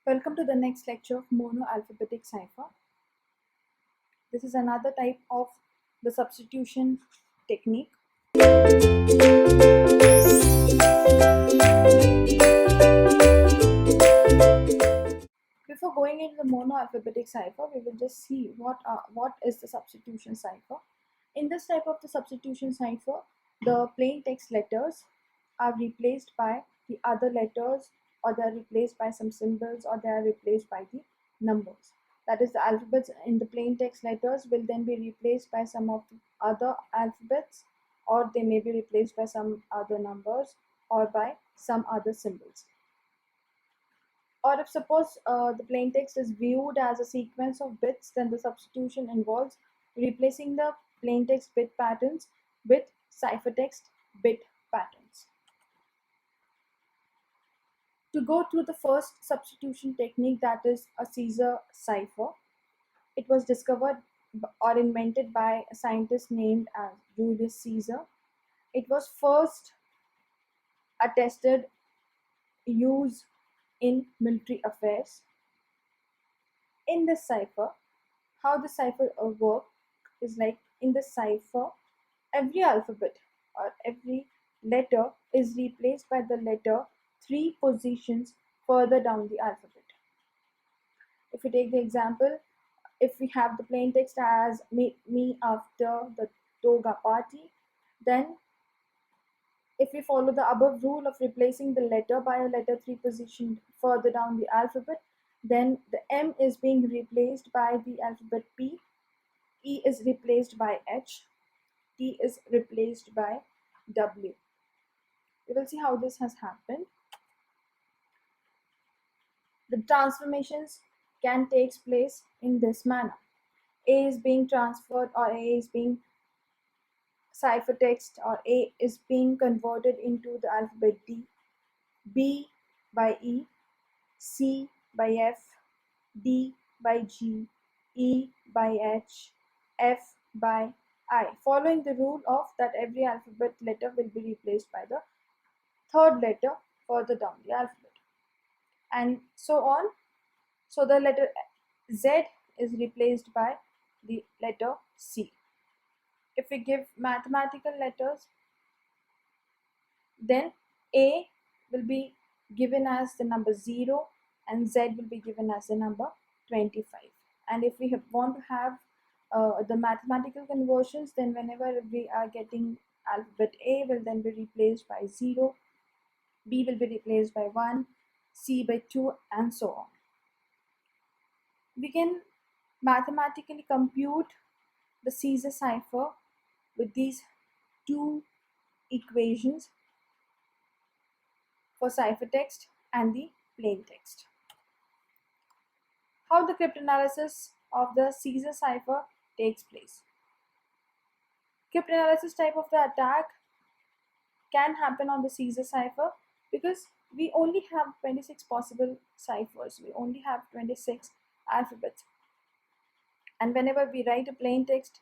Welcome to the next lecture of monoalphabetic cipher. This is another type of the substitution technique. Before going into the monoalphabetic cipher, we will just see what is the substitution cipher. In this type of the substitution cipher, the plain text letters are replaced by the other letters, or they are replaced by some symbols, or they are replaced by the numbers. That is, the alphabets in the plain text letters will then be replaced by some of the other alphabets, or they may be replaced by some other numbers, or by some other symbols. Or if suppose the plain text is viewed as a sequence of bits, then the substitution involves replacing the plain text bit patterns with ciphertext bit patterns. To go through the first substitution technique, that is a Caesar cipher. It was discovered or invented by a scientist named as Julius Caesar. It was first attested use in military affairs. In this cipher, how the cipher works is like, in the cipher, every alphabet or every letter is replaced by the letter 3 positions further down the alphabet. If we take the example, if we have the plain text as me after the toga party, then if we follow the above rule of replacing the letter by a letter 3 position further down the alphabet, then the M is being replaced by the alphabet P, E is replaced by H, T is replaced by W. We will see how this has happened. The transformations can take place in this manner. A is being transferred, or A is being ciphertext, or A is being converted into the alphabet D, B by E, C by F, D by G, E by H, F by I, following the rule of that every alphabet letter will be replaced by the third letter further down the alphabet, and so on. So the letter Z is replaced by the letter C. If we give mathematical letters, then A will be given as the number 0 and Z will be given as the number 25. And if we want to have the mathematical conversions, then whenever we are getting alphabet A will then be replaced by 0, B will be replaced by 1, C by 2, and so on. We can mathematically compute the Caesar cipher with these two equations for ciphertext and the plain text. How the cryptanalysis of the Caesar cipher takes place. Cryptanalysis type of the attack can happen on the Caesar cipher because we only have 26 possible ciphers. We only have 26 alphabets. And whenever we write a plain text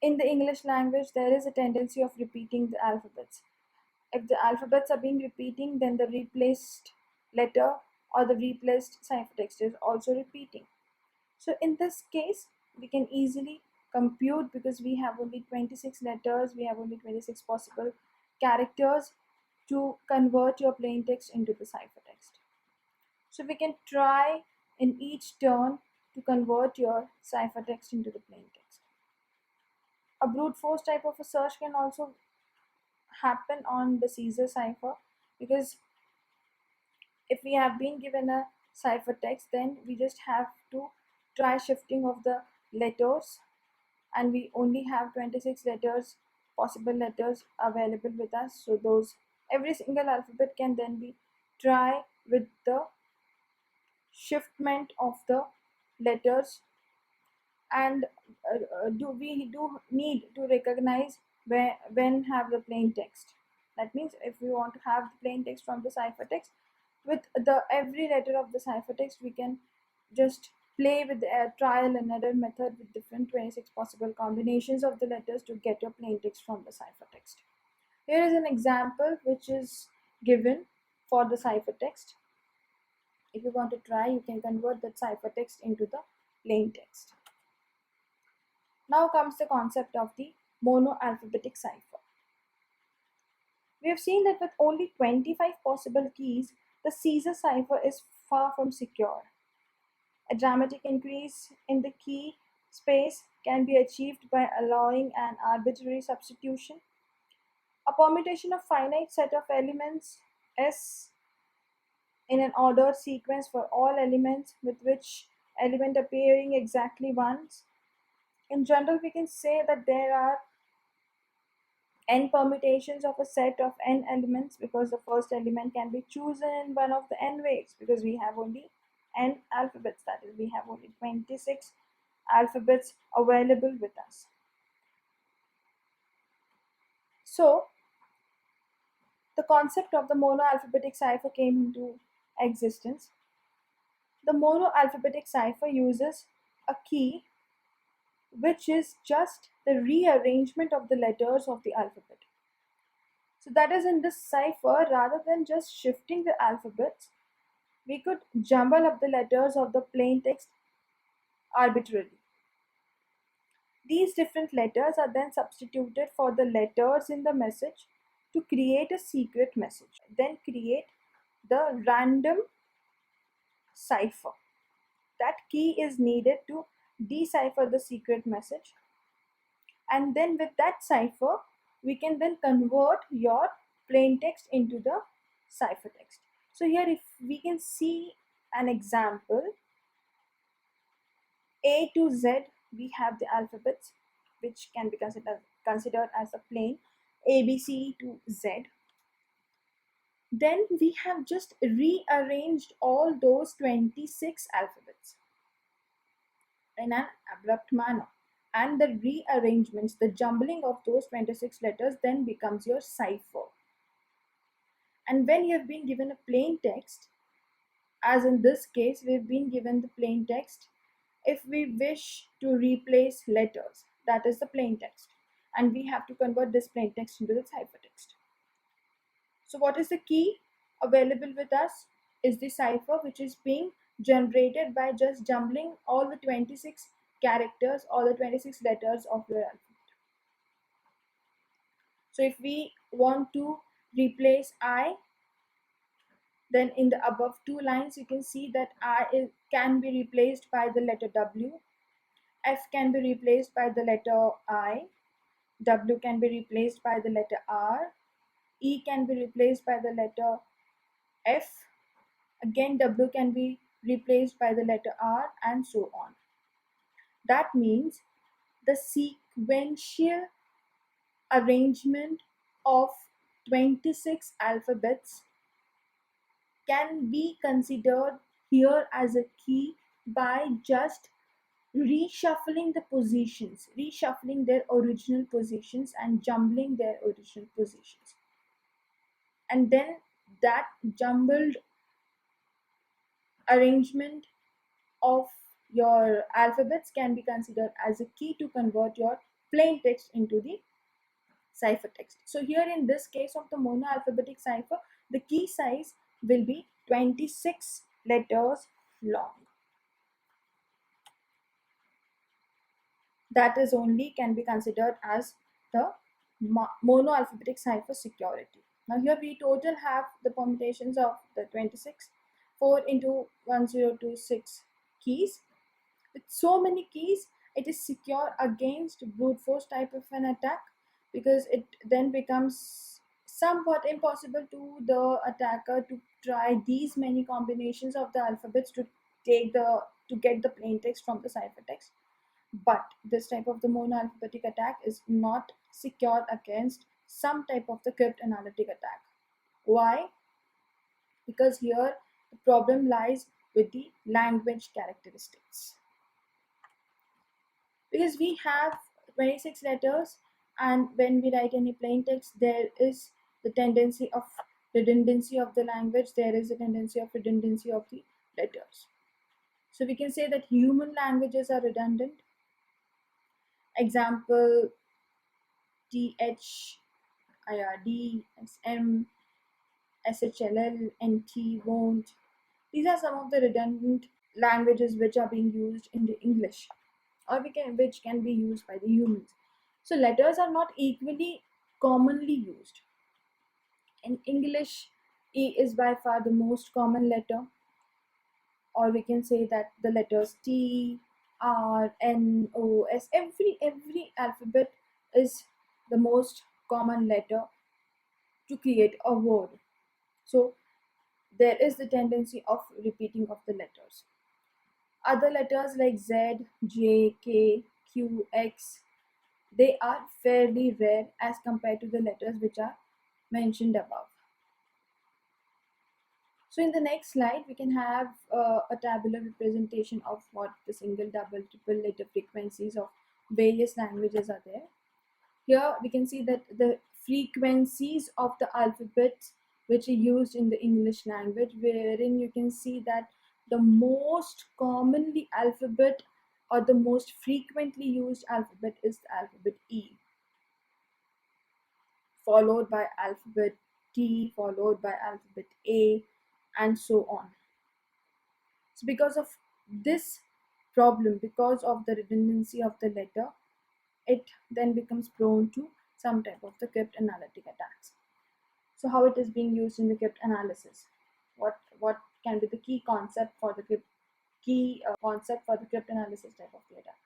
in the English language, there is a tendency of repeating the alphabets. If the alphabets are being repeating, then the replaced letter or the replaced ciphertext is also repeating. So in this case, we can easily compute, because we have only 26 letters, we have only 26 possible characters to convert your plain text into the ciphertext. So we can try in each turn to convert your ciphertext into the plain text. A brute force type of a search can also happen on the Caesar cipher, because if we have been given a ciphertext, then we just have to try shifting of the letters, and we only have 26 letters, possible letters available with us. So those, every single alphabet can then be try with the shiftment of the letters, and we do need to recognize when have the plain text. That means if we want to have the plain text from the ciphertext, with the every letter of the ciphertext, we can just play with the trial and error method with different 26 possible combinations of the letters to get your plain text from the ciphertext. Here is an example which is given for the ciphertext. If you want to try, you can convert that ciphertext into the plain text. Now comes the concept of the monoalphabetic cipher. We have seen that with only 25 possible keys, the Caesar cipher is far from secure. A dramatic increase in the key space can be achieved by allowing an arbitrary substitution. A permutation of finite set of elements S in an ordered sequence for all elements with which element appearing exactly once. In general, we can say that there are n permutations of a set of n elements because the first element can be chosen in one of the n ways because we have only n alphabets, that is, we have only 26 alphabets available with us. So, the concept of the monoalphabetic cipher came into existence. The monoalphabetic cipher uses a key which is just the rearrangement of the letters of the alphabet. So that is, in this cipher, rather than just shifting the alphabets, we could jumble up the letters of the plain text arbitrarily. These different letters are then substituted for the letters in the message to create a secret message, then create the random cipher. That key is needed to decipher the secret message, and then with that cipher we can then convert your plain text into the ciphertext. So here, if we can see an example, A to Z, we have the alphabets which can be considered as a plain ABC to Z. Then we have just rearranged all those 26 alphabets in an abrupt manner, and the rearrangements, the jumbling of those 26 letters then becomes your cipher. And when you have been given a plain text, as in this case we've been given the plain text, if we wish to replace letters, that is the plain text, and we have to convert this plain text into the ciphertext. So what is the key available with us is the cipher, which is being generated by just jumbling all the 26 characters or the 26 letters of your alphabet. So if we want to replace I, then in the above two lines you can see that I can be replaced by the letter W, F can be replaced by the letter I, W can be replaced by the letter R, E can be replaced by the letter F, again W can be replaced by the letter R, and so on. That means the sequential arrangement of 26 alphabets can be considered here as a key by just reshuffling the positions, reshuffling their original positions and jumbling their original positions. And then that jumbled arrangement of your alphabets can be considered as a key to convert your plain text into the ciphertext. So here in this case of the monoalphabetic cipher, the key size will be 26 letters long. That is only can be considered as the monoalphabetic cipher security. Now here we total have the permutations of the 26, 4 into 1026 keys. With so many keys, it is secure against brute force type of an attack, because it then becomes somewhat impossible to the attacker to try these many combinations of the alphabets to get the plain text from the ciphertext. But this type of the monoalphabetic attack is not secure against some type of the cryptanalytic attack. Why? Because here the problem lies with the language characteristics. Because we have 26 letters, and when we write any plain text, there is the tendency of redundancy of the language, there is a tendency of redundancy of the letters. So we can say that human languages are redundant. Example, TH, IRD, SM, SHLL, NT, won't, These are some of the redundant languages which are being used in the English, or which can be used by the humans. So letters are not equally commonly used. In English, E is by far the most common letter, or we can say that the letters T, R, N, O, S, every alphabet is the most common letter to create a word. So there is the tendency of repeating of the letters. Other letters like Z, J, K, Q, X, they are fairly rare as compared to the letters which are mentioned above. So in the next slide, we can have a tabular representation of what the single, double, triple letter frequencies of various languages are there. Here we can see that the frequencies of the alphabets which are used in the English language, wherein you can see that the most commonly alphabet or the most frequently used alphabet is the alphabet E, followed by alphabet T, followed by alphabet A, and so on. So because of this problem, because of the redundancy of the letter, it then becomes prone to some type of the cryptanalytic attacks. So how it is being used in the cryptanalysis? What can be the key concept for the cryptanalysis type of the attack?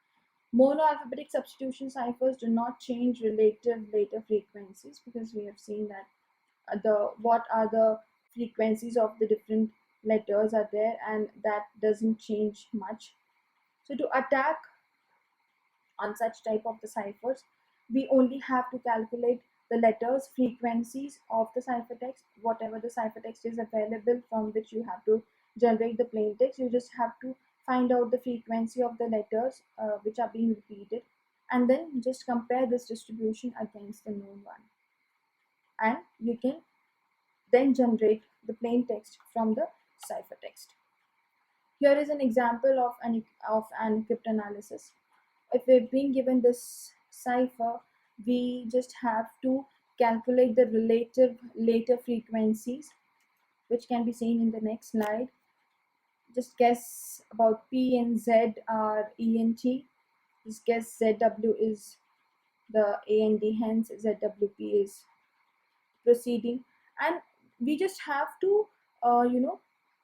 Monoalphabetic substitution ciphers do not change relative later frequencies, because we have seen that the what are the frequencies of the different letters are there, and that doesn't change much. So to attack on such type of the ciphers, we only have to calculate the letters frequencies of the ciphertext. Whatever the ciphertext is available from which you have to generate the plain text, you just have to find out the frequency of the letters which are being repeated, and then just compare this distribution against the known one, and you can then generate the plain text from the ciphertext. Here is an example of an cryptanalysis. If we've been given this cipher, we just have to calculate the relative later frequencies, which can be seen in the next slide. Just guess about P and Z are E and T. Just guess ZW is the A and D, hence ZWP is proceeding. And we just have to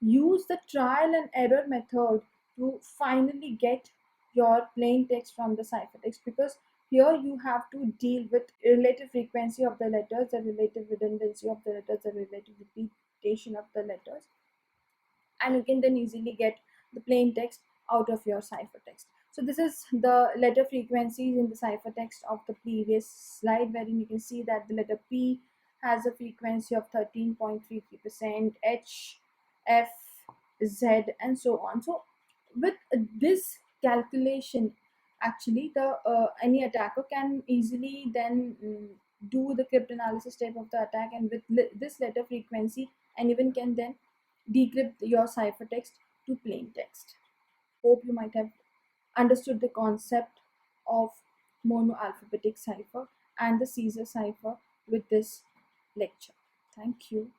use the trial and error method to finally get your plain text from the ciphertext, because here you have to deal with relative frequency of the letters, the relative redundancy of the letters, the relative repetition of the letters, and you can then easily get the plain text out of your ciphertext. So this is the letter frequencies in the ciphertext of the previous slide, wherein you can see that the letter P has a frequency of 13.33%, H, F, Z, and so on. So with this calculation, actually the any attacker can easily then do the cryptanalysis type of the attack, and with this letter frequency, and even can then decrypt your ciphertext to plain text. Hope you might have understood the concept of monoalphabetic cipher and the Caesar cipher with this lecture. Thank you.